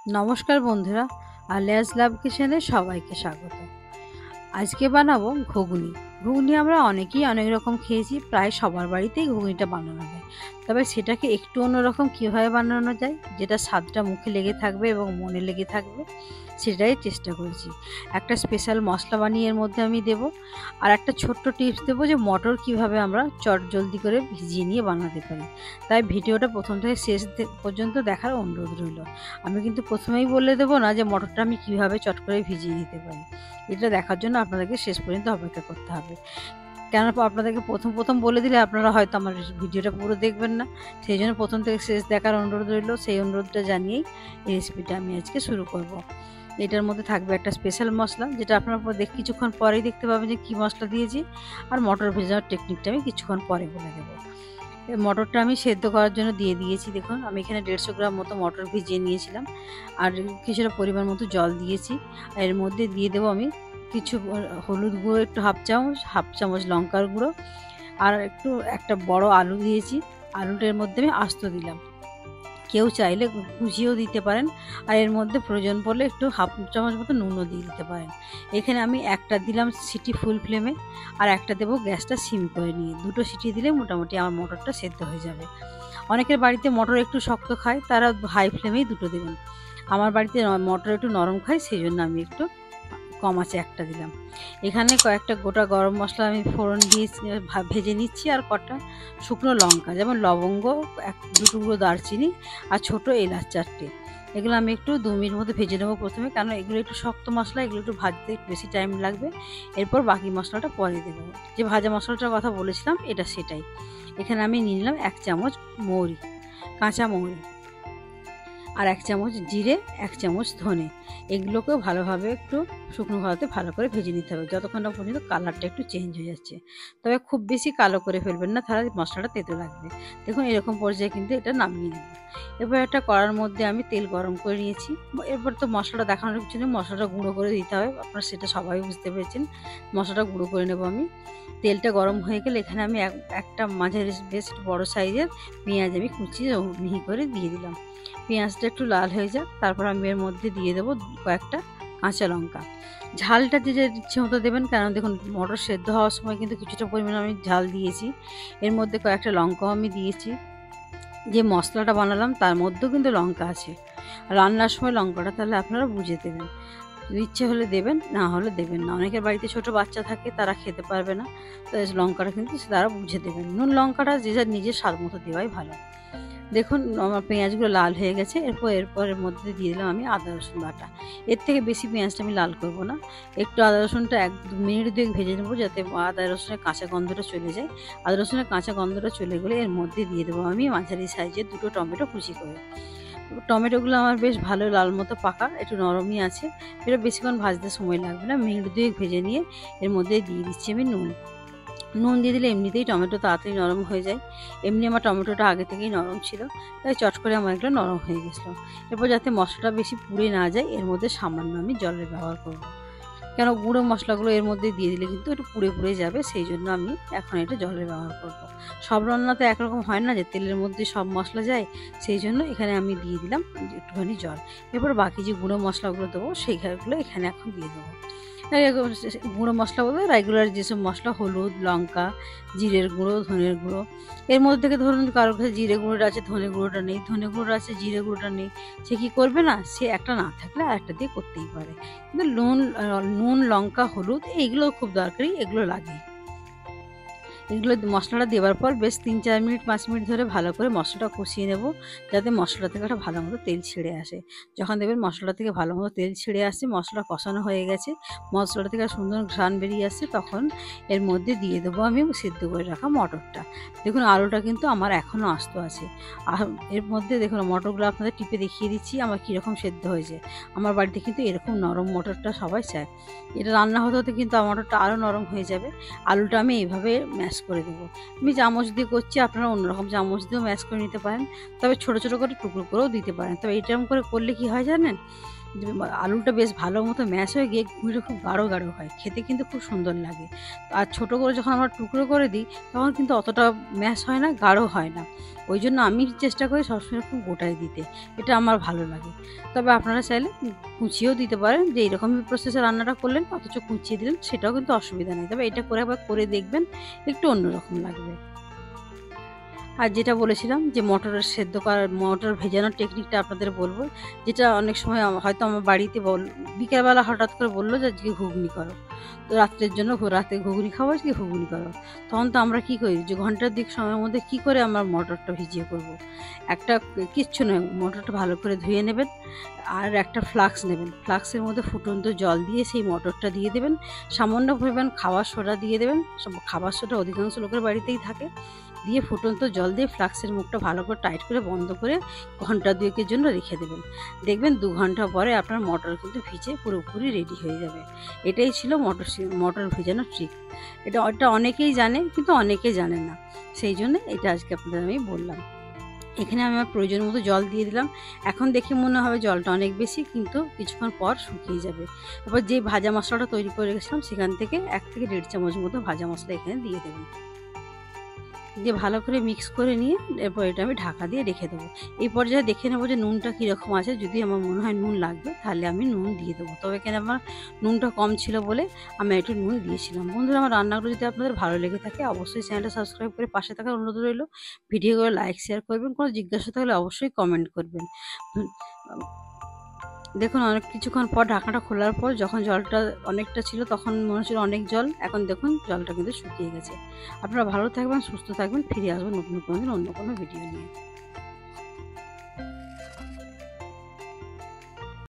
নমস্কার বন্ধুরা, আলিয়াস লাভ কিচেনে সবাইকে স্বাগত। আজকে বানাবো ঘুগনি। ঘুগনি আমরা অনেকেই অনেক রকম খেয়েছি, প্রায় সবার বাড়িতেই ঘুগনিটা বানানো যায়। তবে সেটাকে একটু অন্যরকম কীভাবে বানানো যায়, যেটা স্বাদটা মুখে লেগে থাকবে এবং মনে লেগে থাকবে, সেটাই চেষ্টা করেছি। একটা স্পেশাল মশলা বানিয়ে এর মধ্যে আমি দেব, আর একটা ছোট্ট টিপস দেবো যে মটর কিভাবে আমরা জলদি করে ভিজিয়ে নিয়ে বানাতে পারি। তাই ভিডিওটা প্রথম থেকে শেষ পর্যন্ত দেখার অনুরোধ রইল। আমি কিন্তু প্রথমেই বলে দেবো না যে মটরটা আমি কিভাবে চট করে ভিজিয়ে নিতে পারি। এটা দেখার জন্য আপনাদেরকে শেষ পর্যন্ত অপেক্ষা করতে হবে। কেন আপনাদেরকে প্রথম বলে দিলে আপনারা হয়তো আমার ভিডিওটা পুরো দেখবেন না। সেই জন্য প্রথম থেকে শেষ দেখার অনুরোধ রইল। সেই অনুরোধটা জানিয়েই এই রেসিপিটা আমি আজকে শুরু করব। এটার মধ্যে থাকবে একটা স্পেশাল মশলা, যেটা আপনারা কিছুক্ষণ পরেই দেখতে পাবেন যে কী মশলা দিয়েছি। আর মটর ভেজানোর টেকনিকটা আমি কিছুক্ষণ পরে বলে দেবো। মটরটা আমি সেদ্ধ করার জন্য দিয়ে দিয়েছি। দেখুন, আমি এখানে 150 গ্রাম মতো মটর ভিজিয়ে নিয়েছিলাম, আর কিছুটা পরিমাণ মতো জল দিয়েছি। আর এর মধ্যে দিয়ে দেবো আমি কিছু হলুদ গুঁড়ো, একটু হাফ চামচ লঙ্কার গুঁড়ো, আর একটা বড় আলু দিয়েছি। আলুটার মধ্যে আমি আস্ত দিলাম, কেউ চাইলে কুচিয়েও দিতে পারেন। আর এর মধ্যে প্রয়োজন পড়লে একটু হাফ চামচ মতো নুনও দিয়ে দিতে পারেন। এখানে আমি একটা দিলাম সিটি ফুল ফ্লেমে, আর একটা দেবো গ্যাসটা সিম করে নিয়ে। দুটো সিটি দিলে মোটামুটি আমার মটরটা সেদ্ধ হয়ে যাবে। অনেকের বাড়িতে মটর একটু শক্ত খায়, তারা হাই ফ্লেমেই দুটো দেবেন। আমার বাড়িতে মটর একটু নরম খায়, সেই জন্য আমি একটু কম আছে একটা দিলাম। এখানে কয়েকটা গোটা গরম মশলা আমি ফোড়ন দিয়ে ভেজে নিচ্ছি, আর কটা শুকনো লঙ্কা, যেমন লবঙ্গ, দু টুকরো দারচিনি, আর ছোটো এলাচ 4টে। এগুলো আমি একটু 2 মিনিট মধ্যে ভেজে নেবো প্রথমে, কারণ এগুলো একটু শক্ত মশলা, এগুলো একটু ভাজতে একটু বেশি টাইম লাগবে। এরপর বাকি মশলাটা পরে দেবো। যে ভাজা মশলাটার কথা বলেছিলাম এটা সেটাই। এখানে আমি নিয়ে নিলাম 1 চামচ মৌরি, কাঁচা মৌরি, আর 1 চামচ জিরে, 1 চামচ ধনে। এগুলোকেও ভালোভাবে একটু শুকনো খোলাতে ভালো করে ভেজে নিতে হবে, যতক্ষণ না পর্যন্ত কালারটা একটু চেঞ্জ হয়ে যাচ্ছে। তবে খুব বেশি কালো করে ফেলবেন না, তাহলে মশলাটা তেতো লাগবে। দেখুন, এরকম পর্যায়ে কিন্তু এটা নামিয়ে নেব। এবার একটা কড়ার মধ্যে আমি তেল গরম করে নিয়েছি। এরপর তো মশলাটা দেখানোর কিছু নেই, মশলাটা গুঁড়ো করে দিতে হবে। আপনারা সেটা সবাই বুঝতে পেরেছেন। মশলাটা গুঁড়ো করে নেব আমি। তেলটা গরম হয়ে গেলে এখানে আমি একটা মাঝারি বেশ বড় সাইজের পেঁয়াজ আমি কুচিয়ে মিহি করে দিয়ে দিলাম। পেঁয়াজটা একটু লাল হয়ে যাক, তারপর আমি এর মধ্যে দিয়ে দেবো কয়েকটা কাঁচা লঙ্কা। ঝালটা যে ইচ্ছে মতো দেবেন, কারণ দেখুন মটর সেদ্ধ হওয়ার সময় কিন্তু কিছুটা পরিমাণে আমি ঝাল দিয়েছি। এর মধ্যে কয়েকটা লঙ্কাও আমি দিয়েছি। যে মশলাটা বানালাম তার মধ্যেও কিন্তু লঙ্কা আছে। রান্নার সময় লঙ্কাটা তাহলে আপনারা বুঝে দেবেন। ইচ্ছে হলে দেবেন, না হলে দেবেন না। অনেকের বাড়িতে ছোট বাচ্চা থাকে, তারা খেতে পারবে না, তো লঙ্কাটা কিন্তু তারা বুঝে দেবেন। নুন লঙ্কাটা যে যার নিজের স্বাদ মতো দেওয়াই ভালো। দেখুন, আমার পেঁয়াজগুলো লাল হয়ে গেছে। এর মধ্যে দিয়ে দিলাম আমি আদা রসুন বাটা। এর থেকে বেশি পেঁয়াজটা আমি লাল করব না। একটু আদা রসুনটা 1-2 মিনিট ভেজে নেবো, যাতে আদা রসুনের কাঁচা গন্ধটা চলে যায়। আদা রসুনের কাঁচা গন্ধটা চলে গেলে এর মধ্যে দিয়ে দেবো আমি মাঝারি সাইজের 2টো টমেটো কুচি করে। টমেটোগুলো আমার বেশ ভালো লাল মতো পাকা, একটু নরমই আছে। এটা বেশিক্ষণ ভাজতে সময় লাগবে না। মিনিট 2 ভেজে নিয়ে এর মধ্যে দিয়ে দিচ্ছি আমি নুন। নুন দিয়ে দিলে এমনিতেই টমেটো তাড়াতাড়ি নরম হয়ে যায়। এমনি আমার টমেটোটা আগে থেকেই নরম ছিল, তাই চট করে আমার এগুলো নরম হয়ে গেছিলো। এরপর যাতে মশলাটা বেশি পুড়ে না যায়, এর মধ্যে সামান্য আমি জলের ব্যবহার করব। কেন গুঁড়ো মশলাগুলো এর মধ্যে দিয়ে দিলে কিন্তু একটু পুড়ে যাবে, সেই জন্য আমি এখন এটা জলের ব্যবহার করব। সব রান্নাতে একরকম হয় না যে তেলের মধ্যে সব মশলা যায়, সেই জন্য এখানে আমি দিয়ে দিলাম একটুখানি জল। এরপর বাকি যে গুঁড়ো মশলাগুলো দেবো সেইগুলো এখানে এখন দিয়ে দেবো। গুঁড়ো মশলা বলতে রেগুলার যেসব মশলা, হলুদ, লঙ্কা, জিরের গুঁড়ো, ধনের গুঁড়ো। এর মধ্যে থেকে ধরুন কারোর কাছে জিরে গুঁড়োটা আছে, ধনে গুঁড়োটা নেই, ধনে গুঁড়োটা আছে, জিরে গুঁড়োটা নেই, সে কী করবে না, সে একটা না থাকলে আরেকটা দিয়ে করতেই পারে। কিন্তু নুন, লঙ্কা, হলুদ এইগুলো খুব দরকারি, এগুলো লাগে। এগুলো মশলাটা দেওয়ার পর বেশ 3-4 মিনিট 5 মিনিট ধরে ভালো করে মশলাটা কষিয়ে নেব, যাতে মশলা থেকে একটা ভালো মতো তেল ছেড়ে আসে। যখন দেখবেন মশলা থেকে ভালো মতো তেল ছেড়ে আসছে, মশলা কষানো হয়ে গেছে, মশলা থেকে সুন্দর ঘ্রাণ বেরিয়ে আসছে, তখন এর মধ্যে দিয়ে দেবো আমি সিদ্ধ করে রাখা মটরটা। দেখুন, আলুটা কিন্তু আমার এখনও আস্ত আছে। আর এর মধ্যে দেখুন মটরগুলো আপনাদের টিপে দেখিয়ে দিচ্ছি আমার কীরকম সেদ্ধ হয়েছে। আমার বাড়িতে কিন্তু এরকম নরম মটরটা সবাই চায়। এটা রান্না হতে হতে কিন্তু আমার মটরটা আরও নরম হয়ে যাবে। আলুটা আমি এইভাবে ম্যাশ করে দেবো। আমি চামচ দিয়ে করছি, আপনারা অন্যরকম চামচ দিয়েও ম্যাশ করে নিতে পারেন, তবে ছোটো ছোটো করে টুকরো করেও দিতে পারেন। তবে এরকম করে করলে কি হয় জানেন, আলুটা বেশ ভালো মতো ম্যাশ হয়ে গিয়ে ঘুগনিটা খুব গাঢ় গাঢ় হয়, খেতে কিন্তু খুব সুন্দর লাগে। আর ছোটো করে যখন আমরা টুকরো করে দিই তখন কিন্তু অতটা ম্যাশ হয় না, গাঢ় হয় না। ওই জন্য আমি চেষ্টা করি সবসময় খুব গোটায় দিতে, এটা আমার ভালো লাগে। তবে আপনারা চাইলে কুচিয়েও দিতে পারেন, যে এইরকমই প্রসেসে রান্নাটা করলেন অথচ কুচিয়ে দিলেন, সেটাও কিন্তু অসুবিধা নেই। তবে এটা করে একবার করে দেখবেন, একটু অন্যরকম লাগবে। আর যেটা বলেছিলাম যে মটরের সেদ্ধ করার, মটর ভেজানোর টেকনিকটা আপনাদের বলবো, যেটা অনেক সময় হয়তো আমার বাড়িতে বিকেলবেলা হঠাৎ করে বললো যে আজকে ঘুগনি করো, তো রাত্রের জন্য রাতে ঘুগনি খাবো, আজকে ঘুগনি করো। তখন তো আমরা কী করি, যে ঘন্টার দিক সময়ের মধ্যে কী করে আমরা মটরটা ভিজিয়ে করব। কিচ্ছু নয়, মটরটা ভালো করে ধুয়ে নেবেন, আর একটা ফ্লাক্স নেবেন, ফ্লাক্সের মধ্যে ফুটন্ত জল দিয়ে সেই মটরটা দিয়ে দেবেন, সামান্য পরিমাণ খাবার সোডা দিয়ে দেবেন, খাবার সোডা অধিকাংশ লোকের বাড়িতেই থাকে, দিয়ে ফুটন্ত জল দিয়ে ফ্লাক্সের মুখটা ভালো করে টাইট করে বন্ধ করে ঘন্টা 2-এর জন্য রেখে দেবেন। দেখবেন 2 ঘন্টা পরে আপনার মটর কিন্তু ভিজে পুরোপুরি রেডি হয়ে যাবে। এটাই ছিল মটর ভেজানোর ট্রিক। এটা অনেকেই জানে, কিন্তু অনেকেই জানে না, সেই জন্য এটা আজকে আপনাদের আমি বললাম। এখানে আমি আমার প্রয়োজন মতো জল দিয়ে দিলাম। এখন দেখে মনে হবে জলটা অনেক বেশি, কিন্তু কিছুক্ষণ পর শুকিয়ে যাবে। এবার যে ভাজা মশলাটা তৈরি করে রেখেছিলাম সেখান থেকে 1 থেকে 1.5 চামচ মতো ভাজা মশলা এখানে দিয়ে দেবেন, দিয়ে ভালো করে মিক্স করে নিয়ে এরপর এটা আমি ঢাকা দিয়ে রেখে দেবো। এই পর্যায়ে দেখে নেবো যে নুনটা কীরকম আছে, যদি আমার মনে হয় নুন লাগবে তাহলে আমি নুন দিয়ে দেবো। তবে এখানে আমার নুনটা কম ছিল বলে আমি একটু নুন দিয়েছিলাম। বন্ধুরা, আমার রান্নাগুলো যদি আপনাদের ভালো লেগে থাকে অবশ্যই চ্যানেলটা সাবস্ক্রাইব করে পাশে থাকার অনুরোধ রইল। ভিডিওগুলো লাইক শেয়ার করবেন, কোনো জিজ্ঞাসা থাকলে অবশ্যই কমেন্ট করবেন। দেখুন কিছুক্ষণ পর ঢাকনাটা খোলার পর যখন জলটা অনেকটা ছিল তখন মনে হচ্ছিল অনেক জল, এখন দেখুন জলটা কিন্তু শুকিয়ে গেছে। আপনারা ভালো থাকবেন, সুস্থ থাকবেন, ফিরে আসবেন নতুন কোনো দিন অন্য কোনো ভিডিও নিয়ে।